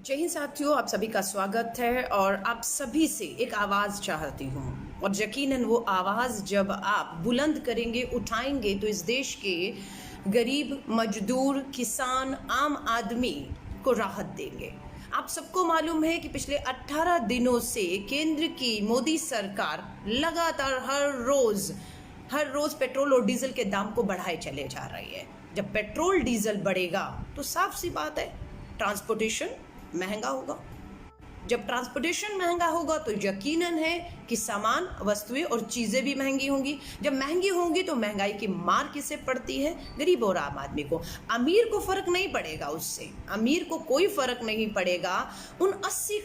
जय हिंद साथियों, आप सभी का स्वागत है। और आप सभी से एक आवाज़ चाहती हूँ, और यकीनन वो आवाज़ जब आप बुलंद करेंगे, उठाएंगे, तो इस देश के गरीब, मजदूर, किसान, आम आदमी को राहत देंगे। आप सबको मालूम है कि पिछले 18 दिनों से केंद्र की मोदी सरकार लगातार हर रोज पेट्रोल और डीजल के दाम को बढ़ाए चले जा रही है। जब पेट्रोल डीजल बढ़ेगा तो साफ सी बात है, ट्रांसपोर्टेशन महंगा होगा। जब ट्रांसपोर्टेशन महंगा होगा तो यकीनन है कि सामान, वस्तुएं और चीजें भी महंगी होंगी। जब महंगी होंगी तो महंगाई की मार किसे पड़ती है? गरीब और आम आदमी को। अमीर को फर्क नहीं पड़ेगा, उससे अमीर को कोई फर्क नहीं पड़ेगा। उन 80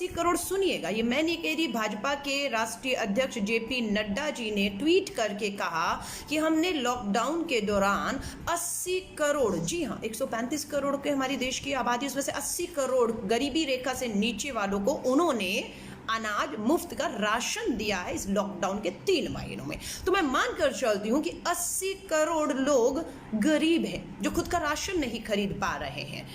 करोड़ सुनिएगा, ये मैं नहीं कह रही, भाजपा के राष्ट्रीय अध्यक्ष जेपी नड्डा जी ने ट्वीट करके कहा कि हमने लॉकडाउन के दौरान 80 करोड़, जी हाँ 135 करोड़ के हमारी देश की आबादी, उसमें से 80 करोड़ गरीबी रेखा से नीचे वालों को उन्होंने अनाज मुफ्त का राशन दिया है इस लॉकडाउन के 3 महीनों में। तो मैं मानकर चलती हूं कि 80 करोड़ लोग गरीब हैं जो खुद का राशन नहीं खरीद पा रहे हैं।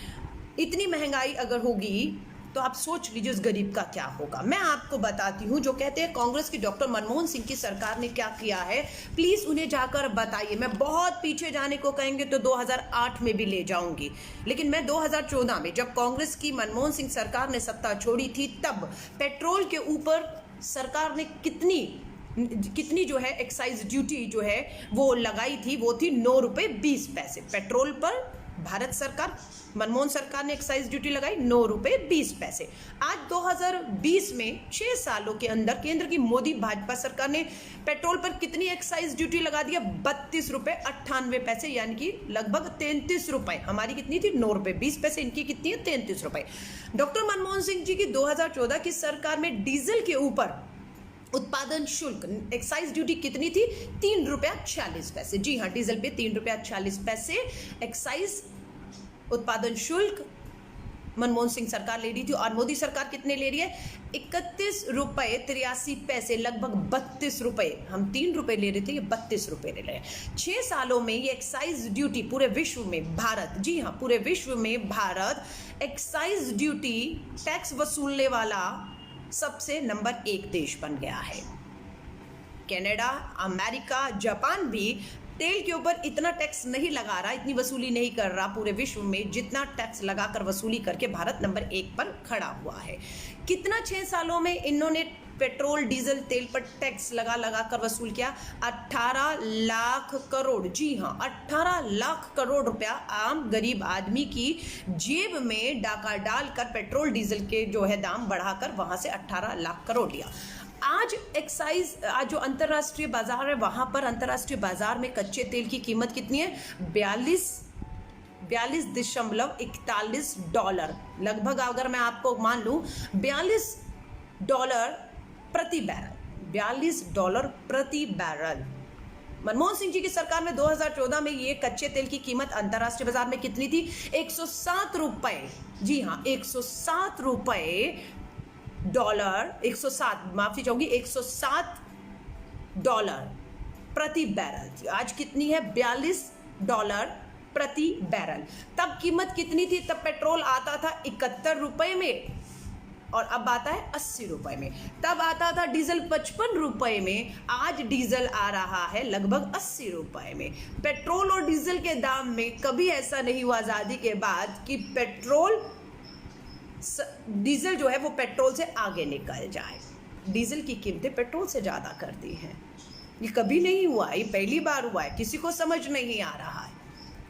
इतनी महंगाई अगर होगी तो आप सोच लीजिए उस गरीब का क्या होगा। मैं आपको बताती हूँ, जो कहते हैं कांग्रेस की डॉक्टर मनमोहन सिंह की सरकार ने क्या किया है, प्लीज उन्हें जाकर बताइए। मैं बहुत पीछे जाने को कहेंगे तो 2008 में भी ले जाऊंगी, लेकिन मैं 2014 में जब कांग्रेस की मनमोहन सिंह सरकार ने सत्ता छोड़ी थी, तब पेट्रोल के ऊपर सरकार ने कितनी जो है एक्साइज ड्यूटी जो है वो लगाई थी, वो थी 9 रुपए 20 पैसे पेट्रोल पर। भारत सरकार, मनमोहन सरकार ने एक्साइज ड्यूटी लगाई 9 रुपए 20 पैसे। आज 2020 में 6 सालों के अंदर केंद्र की मोदी भाजपा सरकार ने पेट्रोल पर कितनी एक्साइज ड्यूटी लगा दिया? 32 रुपए 98 पैसे, यानी कि लगभग 33 रुपए। हमारी कितनी थी? 9 रुपए 20 पैसे, इनकी कितनी है? 33 रुपए। डॉक्टर मनमोहन सिंह जी की 2014 की सरकार में डीजल के ऊपर उत्पादन शुल्क एक्साइज ड्यूटी कितनी थी? 3 रुपया 46 पैसे। जी हाँ, डीजल पे 3 रुपया 46 पैसे एक्साइज उत्पादन शुल्क मनमोहन सिंह सरकार ले रही थी। और मोदी सरकार कितने ले रही है? 31 रुपए 83 पैसे, लगभग 32 रुपए। हम 3 रुपए ले रहे थे, ये 32 रुपए ले रहे हैं। 6 सालों में ये एक्साइज ड्यूटी पूरे विश्व में भारत, जी हाँ पूरे विश्व में भारत एक्साइज ड्यूटी टैक्स वसूलने वाला सबसे नंबर 1 देश बन गया है। कनाडा, अमेरिका, जापान भी तेल के ऊपर इतना टैक्स नहीं लगा रहा, इतनी वसूली नहीं कर रहा पूरे विश्व में जितना टैक्स लगाकर वसूली करके भारत नंबर 1 पर खड़ा हुआ है। कितना 6 सालों में इन्होंने पेट्रोल, डीजल, तेल पर टैक्स लगा कर वसूल किया? 18 लाख करोड़। जी हाँ, 18 लाख करोड़ रुपया आम गरीब आदमी की जेब में डाका डालकर पेट्रोल डीजल के जो है दाम बढ़ाकर वहां से 18 लाख करोड़ लिया। आज जो अंतर्राष्ट्रीय बाजार है, वहां पर अंतर्राष्ट्रीय बाजार में कच्चे तेल की कीमत कितनी है? 42.41 डॉलर, लगभग अगर मैं आपको मान लूं $42 प्रति बैरल, $42 प्रति बैरल। मनमोहन सिंह जी की सरकार में 2014 में ये कच्चे तेल की कीमत अंतर्राष्ट्रीय बाजार में कितनी थी? 107 रुपए। जी हाँ, 107 रुपए डॉलर, 107 माफी चाहूंगी, $107 प्रति बैरल थी। आज कितनी है? $42 प्रति बैरल। तब कीमत कितनी थी? तब पेट्रोल आता था 71 रुपए में और अब आता है 80 रुपए में। तब आता था डीजल 55 रुपए में, आज डीजल आ रहा है लगभग 80 रुपए में। पेट्रोल और डीजल के दाम में कभी ऐसा नहीं हुआ आजादी के बाद कि डीजल जो है वो पेट्रोल से आगे निकल जाए। डीजल की कीमतें पेट्रोल से ज्यादा करती हैं, ये कभी नहीं हुआ, ये पहली बार हुआ है। किसी को समझ नहीं आ रहा है।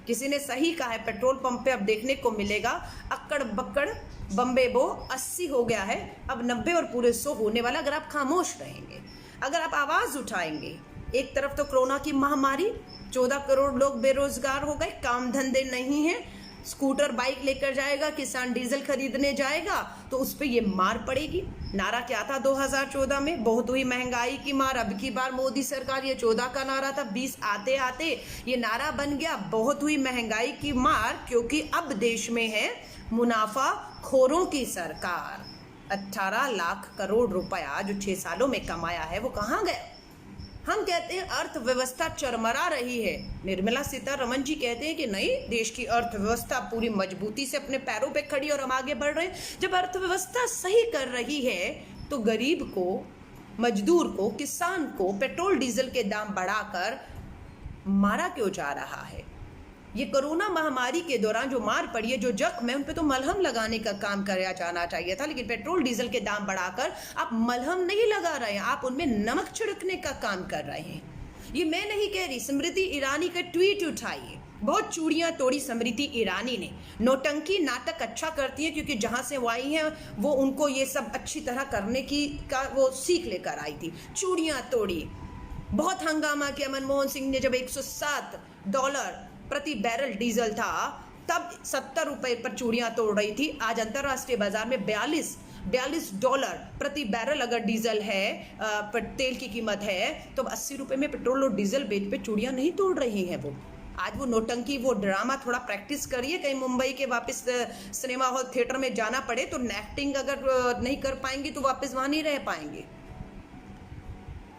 किसी ने सही कहा है, पेट्रोल पंप पे अब देखने को मिलेगा अक्कड़ बक्कड़ बम्बे बो 80 हो गया है, अब 90 और पूरे 100 होने वाला। अगर आप खामोश रहेंगे, अगर आप आवाज उठाएंगे। एक तरफ तो कोरोना की महामारी, 14 करोड़ लोग बेरोजगार हो गए, काम धंधे नहीं है, स्कूटर बाइक लेकर जाएगा, किसान डीजल खरीदने जाएगा तो उस पर ये मार पड़ेगी। नारा क्या था 2014 में? बहुत हुई महंगाई की मार। अब की बार मोदी सरकार, ये 14 का नारा था, 20 आते आते ये नारा बन गया बहुत हुई महंगाई की मार, क्योंकि अब देश में है मुनाफा खोरों की सरकार। 18 लाख करोड़ रुपया जो 6 सालों में कमाया है वो कहाँ गया? हम कहते हैं अर्थव्यवस्था चरमरा रही है, निर्मला सीतारमण जी कहते हैं कि नहीं, देश की अर्थव्यवस्था पूरी मजबूती से अपने पैरों पे खड़ी और हम आगे बढ़ रहे हैं। जब अर्थव्यवस्था सही कर रही है तो गरीब को, मजदूर को, किसान को पेट्रोल डीजल के दाम बढ़ाकर मारा क्यों जा रहा है? ये कोरोना महामारी के दौरान जो मार पड़ी है, जो जख्म है, उन पे तो मलहम लगाने का काम किया जाना चाहिए था, लेकिन पेट्रोल डीजल के दाम बढ़ाकर आप मलहम नहीं लगा रहे हैं, आप उनमें नमक छिड़कने का काम कर रहे हैं। ये मैं नहीं कह रही, स्मृति ईरानी का ट्वीट उठाइए, बहुत चूड़ियां तोड़ी स्मृति ईरानी ने। नौटंकी नाटक अच्छा करती है क्योंकि जहां से वो आई हैं वो उनको ये सब अच्छी तरह करने की का वो सीख लेकर आई थी। चूड़ियां तोड़ी, बहुत हंगामा किया मनमोहन सिंह ने जब $107 प्रति बैरल डीजल था, तब 70 रुपए पर चूड़ियां तोड़ रही थी। आज अंतरराष्ट्रीय बाजार में $42 प्रति बैरल अगर डीजल है, तेल की कीमत है, तो 80 रुपए में पेट्रोल और डीजल बेच पे चूड़ियां नहीं तोड़ रही हैं वो। आज वो नौटंकी, वो ड्रामा थोड़ा प्रैक्टिस करिए, कहीं मुंबई के वापस सिनेमा हॉल थिएटर में जाना पड़े तो एक्टिंग अगर नहीं कर पाएंगे तो वापस वहां नहीं रह पाएंगे।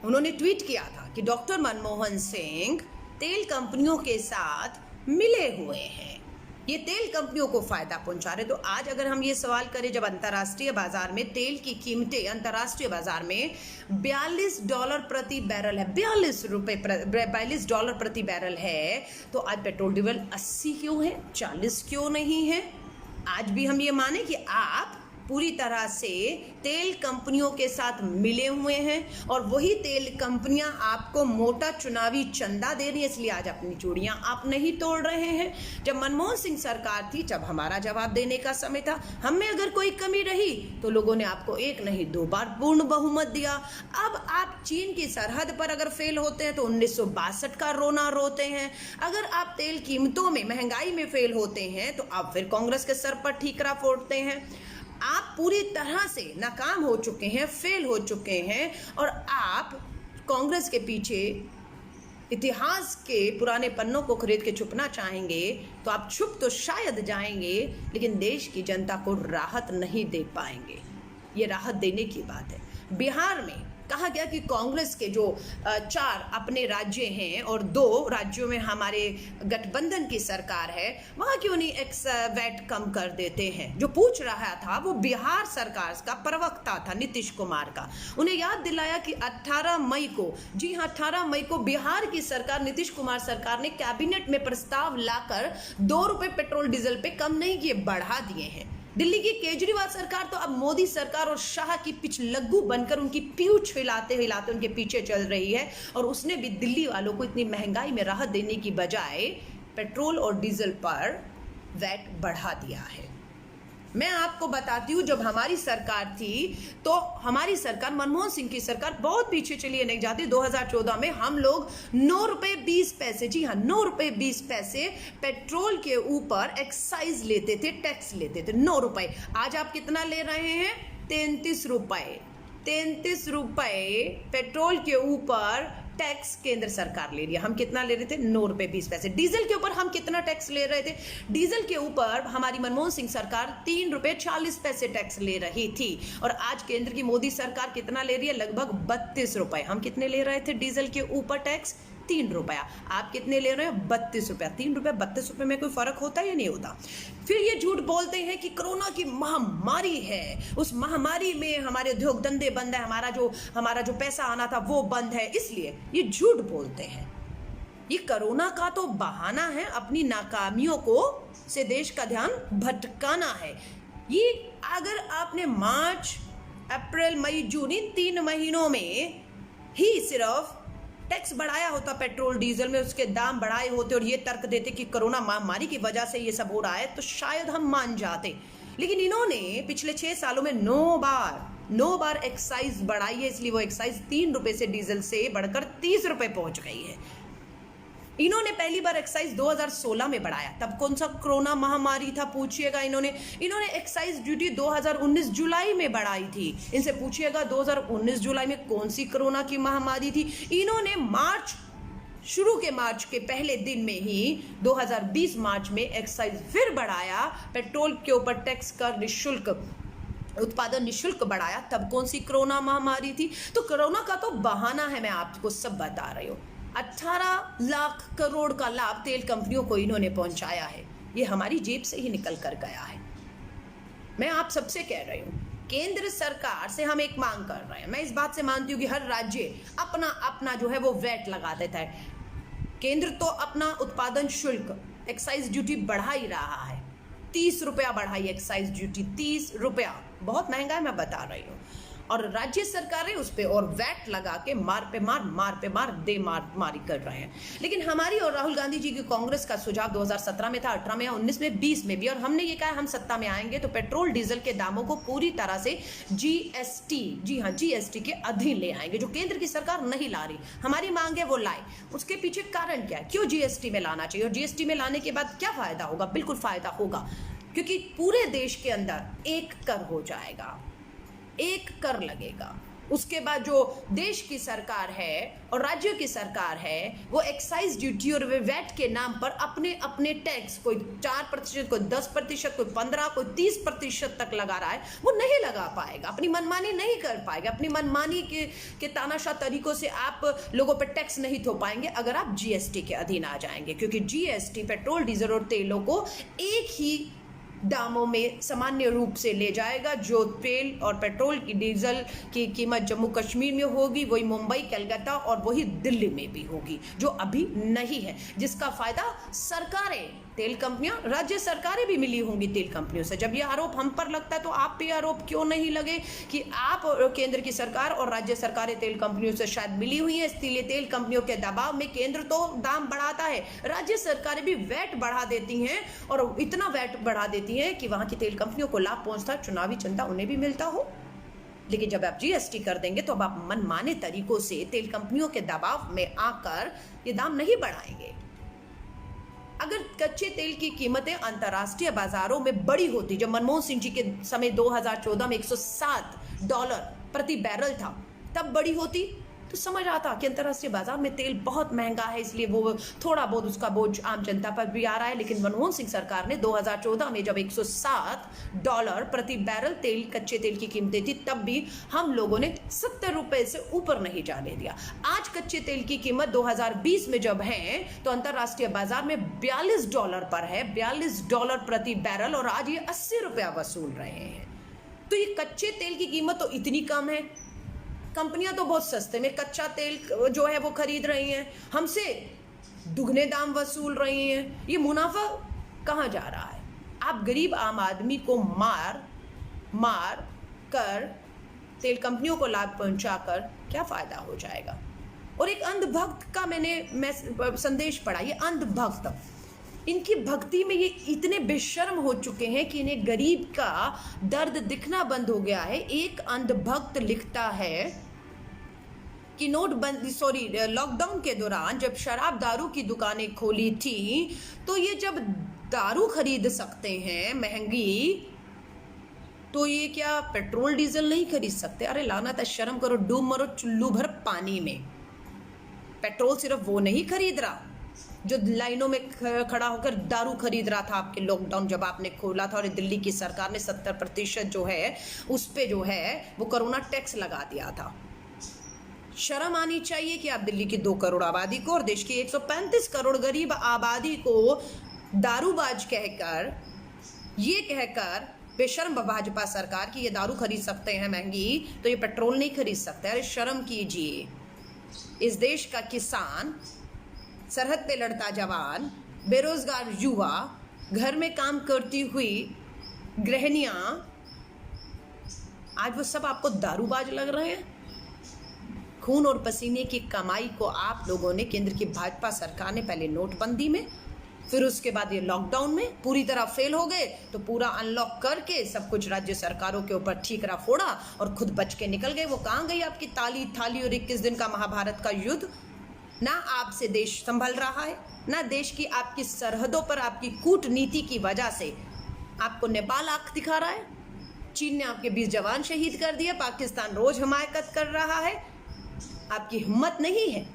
उन्होंने ट्वीट किया था कि डॉक्टर मनमोहन सिंह तेल कंपनियों के साथ मिले हुए हैं, ये तेल कंपनियों को फायदा पहुंचा रहे। तो आज अगर हम ये सवाल करें, जब अंतर्राष्ट्रीय बाजार में तेल की कीमतें अंतर्राष्ट्रीय बाजार में $42 प्रति बैरल है, $42 प्रति बैरल है, तो आज पेट्रोल डीजल 80 क्यों है, 40 क्यों नहीं है? आज भी हम ये माने कि आप पूरी तरह से तेल कंपनियों के साथ मिले हुए हैं और वही तेल कंपनियां आपको मोटा चुनावी चंदा दे रही है, इसलिए आज अपनी चूड़ियां आप नहीं तोड़ रहे हैं। जब मनमोहन सिंह सरकार थी, जब हमारा जवाब देने का समय था, हम में अगर कोई कमी रही तो लोगों ने आपको 1 नहीं 2 बार पूर्ण बहुमत दिया। अब आप चीन की सरहद पर अगर फेल होते हैं तो 1962 का रोना रोते हैं। अगर आप तेल कीमतों में, महंगाई में फेल होते हैं तो आप फिर कांग्रेस के सर पर ठीकरा फोड़ते हैं। आप पूरी तरह से नाकाम हो चुके हैं, फेल हो चुके हैं, और आप कांग्रेस के पीछे इतिहास के पुराने पन्नों को खरीद के छुपना चाहेंगे तो आप छुप तो शायद जाएंगे, लेकिन देश की जनता को राहत नहीं दे पाएंगे। ये राहत देने की बात है। बिहार में कहा गया कि कांग्रेस के जो 4 अपने राज्य हैं और 2 राज्यों में हमारे गठबंधन की सरकार है, वहां क्यों नहीं वैट कम कर देते हैं। जो पूछ रहा था वो बिहार सरकार का प्रवक्ता था, नीतीश कुमार का। उन्हें याद दिलाया कि 18 मई को, जी हाँ 18 मई को बिहार की सरकार, नीतीश कुमार सरकार ने कैबिनेट में प्रस्ताव लाकर ₹2 पेट्रोल डीजल पे कम नहीं किए, बढ़ा दिए हैं। दिल्ली की केजरीवाल सरकार तो अब मोदी सरकार और शाह की पिछलग्गू बनकर उनकी पीठ हिलाते हिलाते उनके पीछे चल रही है, और उसने भी दिल्ली वालों को इतनी महंगाई में राहत देने की बजाय पेट्रोल और डीजल पर वैट बढ़ा दिया है। मैं आपको बताती हूँ, जब हमारी सरकार थी तो हमारी सरकार, मनमोहन सिंह की सरकार, बहुत पीछे चलिए नहीं जाती। 2014 में हम लोग ₹9.20, जी हाँ ₹9.20 पेट्रोल के ऊपर एक्साइज लेते थे, टैक्स लेते थे, ₹9। आज आप कितना ले रहे हैं? ₹33। ₹33 पेट्रोल के ऊपर टैक्स केंद्र सरकार ले रही है। हम कितना ले रहे थे? ₹9.20। डीजल के ऊपर हम कितना टैक्स ले रहे थे? डीजल के ऊपर हमारी मनमोहन सिंह सरकार ₹3.40 टैक्स ले रही थी, और आज केंद्र की मोदी सरकार कितना ले रही है? लगभग ₹32। हम कितने ले रहे थे डीजल के ऊपर टैक्स? ₹3। आप कितने ले रहे हैं? ₹32। ₹3 ₹32 में कोई फर्क होता है या नहीं होता? फिर ये झूठ बोलते हैं कि कोरोना की महामारी है, उस महामारी में हमारे उद्योग धंधे बंद है, हमारा जो पैसा आना था वो बंद है, इसलिए ये झूठ बोलते हैं। ये कोरोना का तो बहाना है, अपनी नाकामियों को से देश का ध्यान भटकाना है। ये अगर आपने मार्च, अप्रैल, मई, जून, इन 3 महीनों में ही सिर्फ टैक्स बढ़ाया होता पेट्रोल डीजल में, उसके दाम बढ़ाए होते और ये तर्क देते कि कोरोना महामारी की वजह से ये सब हो रहा है, तो शायद हम मान जाते। लेकिन इन्होंने पिछले 6 सालों में 9 बार एक्साइज बढ़ाई है, इसलिए वो एक्साइज ₹3 से डीजल से बढ़कर ₹30 पहुंच गई है। इन्होंने पहली बार एक्साइज 2016 में बढ़ाया, तब कौन सा कोरोना महामारी था पूछिएगा। इन्होंने एक्साइज ड्यूटी 2019 जुलाई में बढ़ाई थी। इनसे पूछिएगा 2019 जुलाई में कौन सी कोरोना की महामारी थी। इन्होंने शुरू के मार्च के पहले दिन में ही 2020 मार्च में एक्साइज फिर बढ़ाया, पेट्रोल के ऊपर टैक्स कर निःशुल्क उत्पादन निशुल्क बढ़ाया, तब कौन सी कोरोना महामारी थी? तो कोरोना का तो बहाना है, मैं आपको सब बता रही हूँ। 18 लाख करोड़ का लाभ तेल कंपनियों को इन्होंने पहुंचाया है, ये हमारी जेब से ही निकल कर गया है। मैं आप सबसे कह रही हूँ, केंद्र सरकार से हम एक मांग कर रहे हैं। मैं इस बात से मानती हूँ कि हर राज्य अपना अपना जो है वो वैट लगा देता है। केंद्र तो अपना उत्पादन शुल्क, एक्साइज ड्यूटी बढ़ा ही रहा है। 30 रुपया बढ़ाई एक्साइज ड्यूटी, 30 रुपया, बहुत महंगा है, मैं बता रही हूँ। और राज्य सरकारें उस पर और वैट लगा के मार पे मार दे मारी कर रहे हैं। लेकिन हमारी और राहुल गांधी जी की कांग्रेस का सुझाव 2017 में था, 18 में, 19 में, 20 में भी, और हमने ये कहा हम सत्ता में आएंगे तो पेट्रोल डीजल के दामों को पूरी तरह से जीएसटी, जी हाँ, जीएसटी के अधीन ले आएंगे, जो केंद्र की सरकार नहीं ला रही। हमारी मांग है वो लाए। उसके पीछे कारण क्या है, क्यों जीएसटी में लाना चाहिए, और जीएसटी में लाने के बाद क्या फायदा होगा? बिल्कुल फायदा होगा, क्योंकि पूरे देश के अंदर एक कर हो जाएगा, एक कर लगेगा। उसके बाद जो देश की सरकार है और राज्यों की सरकार है, वो एक्साइज ड्यूटी और वैट के नाम पर अपने अपने टैक्स, कोई 4%, कोई 10%, कोई 15%, कोई 30% तक लगा रहा है, वो नहीं लगा पाएगा, अपनी मनमानी नहीं कर पाएगा। अपनी मनमानी के तानाशाह तरीकों से आप लोगों पर टैक्स नहीं थो पाएंगे अगर आप जीएसटी के अधीन आ जाएंगे, क्योंकि जीएसटी पेट्रोल, डीजल और तेलों को एक ही दामों में सामान्य रूप से ले जाएगा। जो तेल और पेट्रोल की, डीजल की कीमत जम्मू कश्मीर में होगी, वही मुंबई, कलकत्ता और वही दिल्ली में भी होगी, जो अभी नहीं है, जिसका फायदा सरकारें, तेल कंपनियां, राज्य सरकारें भी मिली होंगी तेल कंपनियों से। जब ये आरोप हम पर लगता है तो आप पे आरोप क्यों नहीं लगे कि आप केंद्र की सरकार और राज्य सरकारें तेल कंपनियों से शायद मिली हुई है, इसलिए तेल कंपनियों के दबाव में केंद्र तो दाम बढ़ाता है, राज्य सरकारें भी वैट बढ़ा देती हैं, और इतना वैट बढ़ा देती हैं कि वहां की तेल कंपनियों को लाभ पहुंचता, चुनावी चंदा उन्हें भी मिलता हो। लेकिन जब आप जीएसटी कर देंगे तो अब आप मनमाने तरीकों से तेल कंपनियों के दबाव में आकर ये दाम नहीं बढ़ाएंगे। अगर कच्चे तेल की कीमतें अंतर्राष्ट्रीय बाजारों में बड़ी होती, जब मनमोहन सिंह जी के समय 2014 में $107 प्रति बैरल था, तब बड़ी होती तो समझ आता कि अंतर्राष्ट्रीय बाजार में तेल बहुत महंगा है, इसलिए वो थोड़ा बहुत उसका बोझ आम जनता पर भी आ रहा है। लेकिन मनमोहन सिंह सरकार ने 2014 में जब $107 प्रति बैरल तेल, कच्चे तेल की कीमतें थी, तब भी हम लोगों ने 70 रुपए से ऊपर नहीं जाने दिया। आज कच्चे तेल की कीमत 2020 में जब है तो अंतर्राष्ट्रीय बाजार में $42 पर है, $42 प्रति बैरल, और आज ये 80 रुपया वसूल रहे हैं। तो ये कच्चे तेल की कीमत तो इतनी कम है, कंपनियां तो बहुत सस्ते में कच्चा तेल जो है वो खरीद रही हैं, हमसे दुगने दाम वसूल रही हैं। ये मुनाफा कहाँ जा रहा है? आप गरीब आम आदमी को मार कर तेल कंपनियों को लाभ पहुंचाकर क्या फायदा हो जाएगा? और एक अंधभक्त का मैंने संदेश पढ़ा, ये अंधभक्त, इनकी भक्ति में ये इतने बेशर्म हो चुके हैं कि इन्हें गरीब का दर्द दिखना बंद हो गया है। एक अंधभक्त लिखता है कि लॉकडाउन के दौरान जब शराब दारू की दुकानें खोली थी, तो ये जब दारू खरीद सकते हैं महंगी, तो ये क्या पेट्रोल डीजल नहीं खरीद सकते? अरे लाना था, शर्म करो, डूब मरो चुल्लू भर पानी में। पेट्रोल सिर्फ वो नहीं खरीद रहा जो लाइनों में खड़ा होकर दारू खरीद रहा था आपके लॉकडाउन जब आपने खोला था, और दिल्ली की सरकार ने 70% जो है उस पे जो है वो कोरोना टैक्स लगा दिया था। शर्म आनी चाहिए कि आप दिल्ली की 2 करोड़ आबादी को और देश की 135 करोड़ गरीब आबादी को दारूबाज कहकर, ये कहकर बेशर्म भाजपा सरकार की ये दारू खरीद सकते हैं महंगी, तो ये पेट्रोल नहीं खरीद सकते। अरे शर्म कीजिए। इस देश का किसान, सरहद पे लड़ता जवान, बेरोजगार युवा, घर में काम करती हुई गृहिणियां, आज वो सब आपको दारूबाज लग रहे हैं? खून और पसीने की कमाई को आप लोगों ने, केंद्र की भाजपा सरकार ने, पहले नोटबंदी में, फिर उसके बाद ये लॉकडाउन में पूरी तरह फेल हो गए, तो पूरा अनलॉक करके सब कुछ राज्य सरकारों के ऊपर ठीकरा फोड़ा और खुद बच के निकल गए। वो कहाँ गई आपकी ताली थाली और 21 दिन का महाभारत का युद्ध? ना आपसे देश संभल रहा है, ना देश की आपकी सरहदों पर आपकी कूटनीति की वजह से आपको नेपाल आंख दिखा रहा है, चीन ने आपके 20 जवान शहीद कर दिए, पाकिस्तान रोज हिमायत कर रहा है, आपकी हिम्मत नहीं है।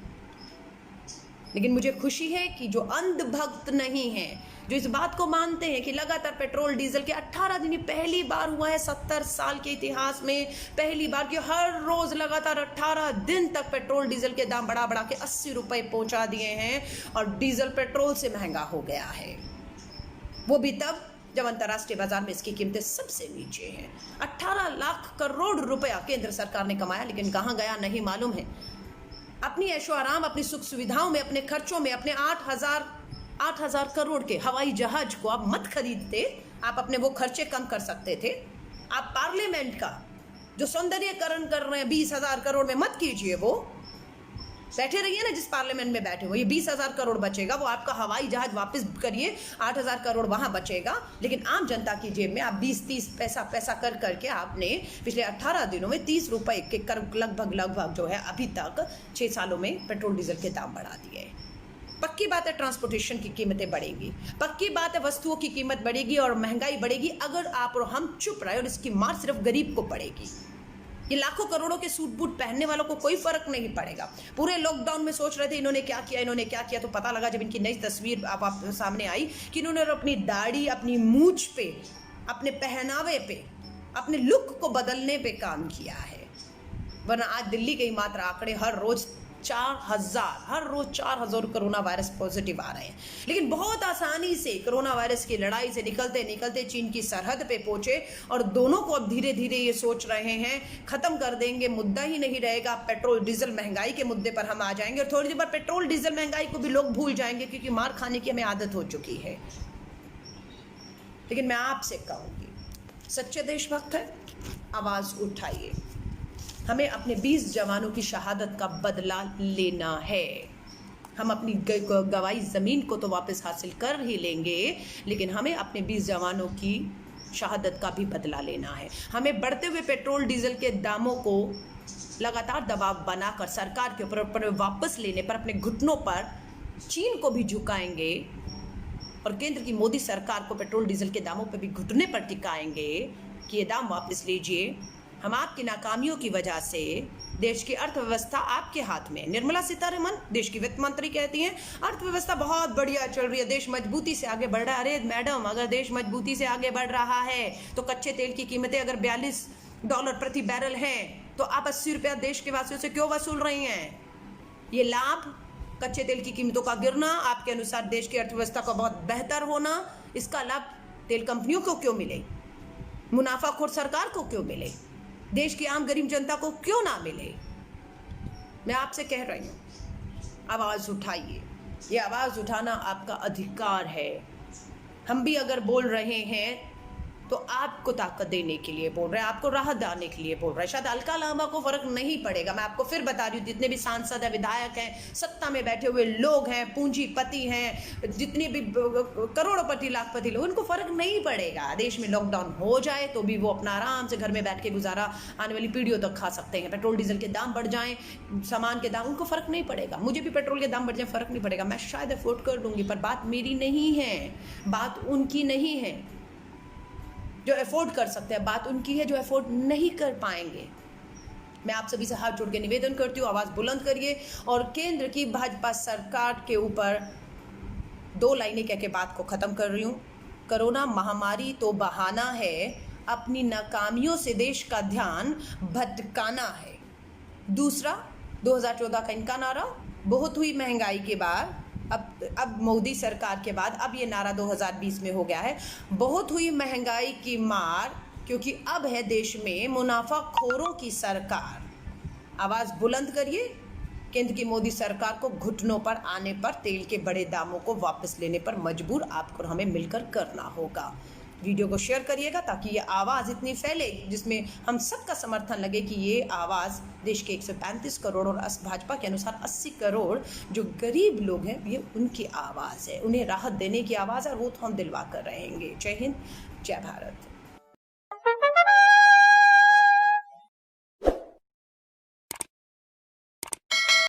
लेकिन मुझे खुशी है कि जो अंधभक्त नहीं है, जो इस बात को मानते हैं कि लगातार पेट्रोल डीजल के 18 दिन, पहली बार हुआ है 70 साल के इतिहास में, पहली बार कि हर रोज लगातार 18 दिन तक पेट्रोल डीजल के दाम बढ़ा बढ़ा के 80 रुपए पहुंचा दिए हैं और डीजल पेट्रोल से महंगा हो गया है। वो भी तब जब अंतर्राष्ट्रीय बाजार में इसकी कीमतें सबसे नीचे हैं। 18 लाख करोड़ रुपया केंद्र सरकार ने कमाया, लेकिन कहां गया नहीं मालूम है। अपनी ऐशो आराम, अपनी सुख सुविधाओं में, अपने खर्चों में, अपने 8,000 करोड़ के हवाई जहाज को आप मत खरीदते, आप अपने वो खर्चे कम कर सकते थे। आप पार्लियामेंट का जो सौंदर्यकरण कर रहे हैं 20,000 करोड़ में मत कीजिए, वो बैठे रहिए ना जिस पार्लियामेंट में बैठे हो, ये 20,000 करोड़ बचेगा, वो आपका हवाई जहाज वापस करिए, 8,000 करोड़ वहां बचेगा। लेकिन आम जनता की जेब में आप 20-30 पैसा कर करके आपने पिछले 18 दिनों में 30 रुपए के लगभग जो है अभी तक 6 सालों में पेट्रोल डीजल के दाम बढ़ा दिए। पक्की बात है ट्रांसपोर्टेशन की कीमतें बढ़ेंगी, पक्की बात है वस्तुओं की कीमत बढ़ेगी और महंगाई बढ़ेगी अगर आप और हम चुप रहे, और इसकी मार सिर्फ गरीब को पड़ेगी। ये लाखों करोड़ों के सूट बूट पहनने वालों को कोई फर्क नहीं पड़ेगा। पूरे लॉकडाउन में सोच रहे थे इन्होंने क्या किया, तो पता लगा जब इनकी नई तस्वीर आप सामने आई कि इन्होंने अपनी दाढ़ी, अपनी मूंछ पे, अपने पहनावे पे, अपने लुक को बदलने पे काम किया है। वरना आज दिल्ली के ही मात्र आंकड़े हर रोज 4,000 कोरोना वायरस पॉजिटिव आ रहे हैं। लेकिन बहुत आसानी से कोरोना वायरस की लड़ाई से निकलते निकलते चीन की सरहद पे पहुंचे और दोनों को अब धीरे धीरे ये सोच रहे हैं खत्म कर देंगे, मुद्दा ही नहीं रहेगा। पेट्रोल डीजल महंगाई के मुद्दे पर हम आ जाएंगे और थोड़ी देर बाद पेट्रोल डीजल महंगाई को भी लोग भूल जाएंगे, क्योंकि मार खाने की हमें आदत हो चुकी है। लेकिन मैं आपसे कहूंगी, सच्चे देशभक्त है, आवाज उठाइए। हमें अपने 20 जवानों की शहादत का बदला लेना है। हम अपनी गवाई ज़मीन को तो वापस हासिल कर ही लेंगे, लेकिन हमें अपने 20 जवानों की शहादत का भी बदला लेना है। हमें बढ़ते हुए पेट्रोल डीजल के दामों को लगातार दबाव बनाकर सरकार के ऊपर वापस लेने पर अपने घुटनों पर चीन को भी झुकाएंगे और केंद्र की मोदी सरकार को पेट्रोल डीजल के दामों पर भी घुटने पर टिकाएंगे कि ये दाम वापस लीजिए। हम आपकी नाकामियों की वजह से देश की अर्थव्यवस्था आपके हाथ में। निर्मला सीतारमण देश की वित्त मंत्री कहती हैं अर्थव्यवस्था बहुत बढ़िया चल रही है, देश मजबूती से आगे बढ़ रहा है। अरे मैडम, अगर देश मजबूती से आगे बढ़ रहा है तो कच्चे तेल की कीमतें अगर $42 प्रति बैरल हैं तो आप 80 रुपया देश के वासियों से क्यों वसूल रही हैं? ये लाभ, कच्चे तेल की कीमतों का गिरना, आपके अनुसार देश की अर्थव्यवस्था का बहुत बेहतर होना, इसका लाभ तेल कंपनियों को क्यों मिले, मुनाफाखोर सरकार को क्यों मिले, देश की आम गरीब जनता को क्यों ना मिले? मैं आपसे कह रही हूँ, आवाज़ उठाइए। ये आवाज़ उठाना आपका अधिकार है। हम भी अगर बोल रहे हैं तो आपको ताकत देने के लिए बोल रहे हैं, आपको राहत देने के लिए बोल रहे हैं। शायद अलका लांबा को फर्क नहीं पड़ेगा। मैं आपको फिर बता रही हूँ, जितने भी सांसद हैं, विधायक हैं, सत्ता में बैठे हुए लोग हैं, पूंजीपति हैं, जितने भी करोड़पति लाखपति लोग, उनको फर्क नहीं पड़ेगा। देश में लॉकडाउन हो जाए तो भी वो अपना आराम से घर में बैठ के गुजारा आने वाली पीढ़ियों तक खा सकते हैं। पेट्रोल डीजल के दाम बढ़ जाएं, सामान के दाम, उनको फर्क नहीं पड़ेगा। मुझे भी पेट्रोल के दाम बढ़ जाए, फर्क नहीं पड़ेगा, मैं शायद अफोर्ड कर लूंगी, पर बात मेरी नहीं है, बात उनकी नहीं है जो अफोर्ड कर सकते हैं, बात उनकी है जो अफोर्ड नहीं कर पाएंगे। मैं आप सभी से हाथ जोड़ के निवेदन करती हूँ, आवाज़ बुलंद करिए और केंद्र की भाजपा सरकार के ऊपर 2 लाइनें कह के बात को ख़त्म कर रही हूँ। कोरोना महामारी तो बहाना है, अपनी नाकामियों से देश का ध्यान भटकाना है। दूसरा, 2014 का इनका नारा, बहुत हुई महंगाई के बाद, अब मोदी सरकार के बाद अब ये नारा 2020 में हो गया है, बहुत हुई महंगाई की मार, क्योंकि अब है देश में मुनाफाखोरों की सरकार। आवाज़ बुलंद करिए। केंद्र की मोदी सरकार को घुटनों पर आने पर तेल के बड़े दामों को वापस लेने पर मजबूर आपको और हमें मिलकर करना होगा। वीडियो को शेयर करिएगा ताकि ये आवाज़ इतनी फैले जिसमें हम सबका समर्थन लगे कि ये आवाज़ देश के 135 करोड़ और भाजपा के अनुसार 80 करोड़ जो गरीब लोग हैं, ये उनकी आवाज़ है, उन्हें राहत देने की आवाज़ है, और वो तो हम दिलवा कर रहेंगे। जय हिंद, जय भारत।